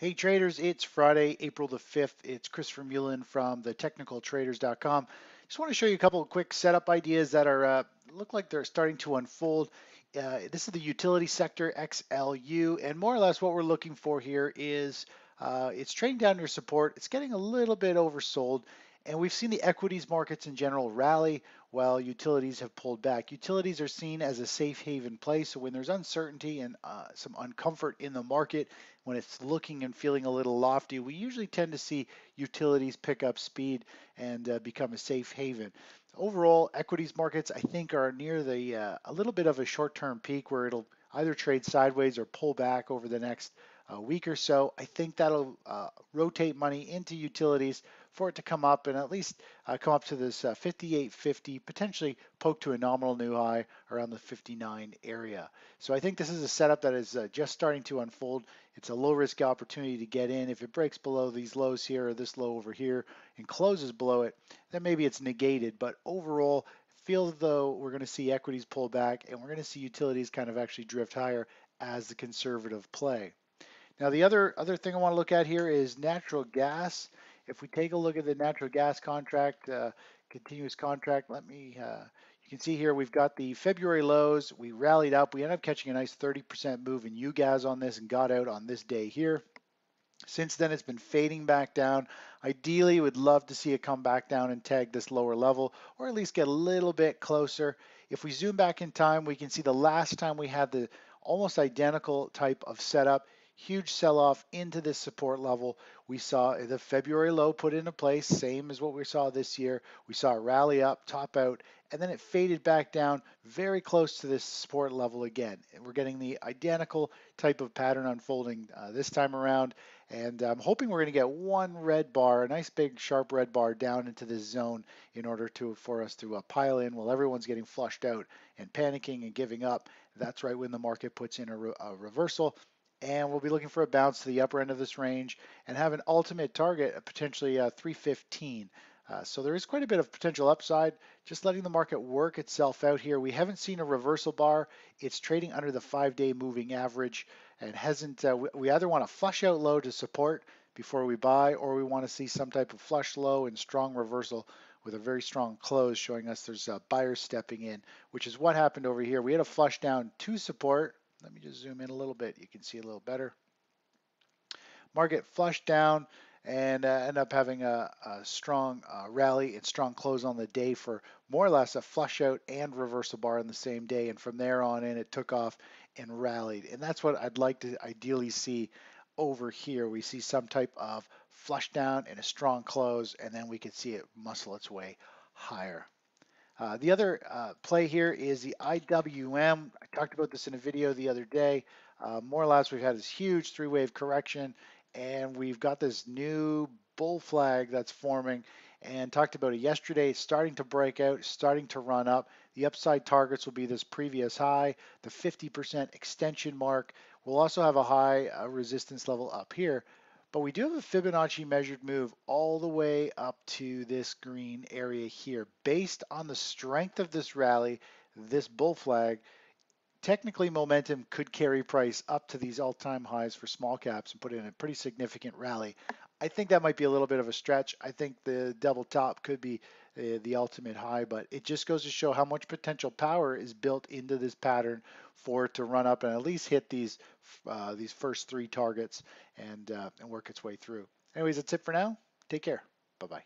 Hey traders, it's Friday, April the 5th. It's Christopher Mullen from the technicaltraders.com. Just want to show you a couple of quick setup ideas that are look like they're starting to unfold. This is the utility sector XLU, and more or less what we're looking for here is it's trading down near support. It's getting a little bit oversold, and we've seen the equities markets in general rally while utilities have pulled back. Utilities are seen as a safe haven place, so when there's uncertainty and some uncomfort in the market, when it's looking and feeling a little lofty, we usually tend to see utilities pick up speed and become a safe haven. Overall, equities markets, I think, are near the a little bit of a short-term peak where it'll either trade sideways or pull back over the next week or so. I think that'll rotate money into utilities for it to come up and at least come up to this 58.50, potentially poke to a nominal new high around the 59 area. So I think this is a setup that is just starting to unfold. It's a low risk opportunity to get in. If it breaks below these lows here or this low over here and closes below it, then maybe it's negated. But overall, feel as though we're going to see equities pull back and we're going to see utilities kind of actually drift higher as the conservative play. Now, the other thing I want to look at here is natural gas. If we take a look at the natural gas contract, continuous contract, you can see here we've got the February lows. We rallied up. We ended up catching a nice 30% move in UGAS on this and got out on this day here. Since then, it's been fading back down. Ideally, would love to see it come back down and tag this lower level, or at least get a little bit closer. If we zoom back in time, we can see the last time we had the almost identical type of setup, huge sell-off into this support level. We saw the February low put into place, same as what we saw this year. We saw a rally up, top out, and then it faded back down very close to this support level again. And we're getting the identical type of pattern unfolding this time around. And I'm hoping we're going to get one red bar, a nice big sharp red bar down into this zone in order for us to pile in while everyone's getting flushed out and panicking and giving up. That's right when the market puts in a reversal. And we'll be looking for a bounce to the upper end of this range and have an ultimate target of potentially 315. So there is quite a bit of potential upside, just letting the market work itself out here. We haven't seen a reversal bar. It's trading under the 5-day moving average and hasn't. We either want to flush out low to support before we buy, or we want to see some type of flush low and strong reversal with a very strong close showing us there's buyers stepping in, which is what happened over here. We had a flush down to support. Let me just zoom in a little bit. You can see a little better. Market flushed down and end up having a strong rally and strong close on the day for more or less a flush out and reversal bar in the same day. And from there on in, it took off and rallied. And that's what I'd like to ideally see over here. We see some type of flush down and a strong close, and then we could see it muscle its way higher. The other play here is the IWM. I talked about this in a video the other day. More or less, we've had this huge three-wave correction, and we've got this new bull flag that's forming, and talked about it yesterday. It's starting to break out, starting to run up. The upside targets will be this previous high, the 50% extension mark. We'll also have a high resistance level up here. But we do have a Fibonacci measured move all the way up to this green area here. Based on the strength of this rally, this bull flag, technically momentum could carry price up to these all-time highs for small caps and put in a pretty significant rally. I think that might be a little bit of a stretch. I think the double top could be the ultimate high, but it just goes to show how much potential power is built into this pattern for it to run up and at least hit these first three targets and work its way through. Anyways, that's it for now. Take care. Bye-bye.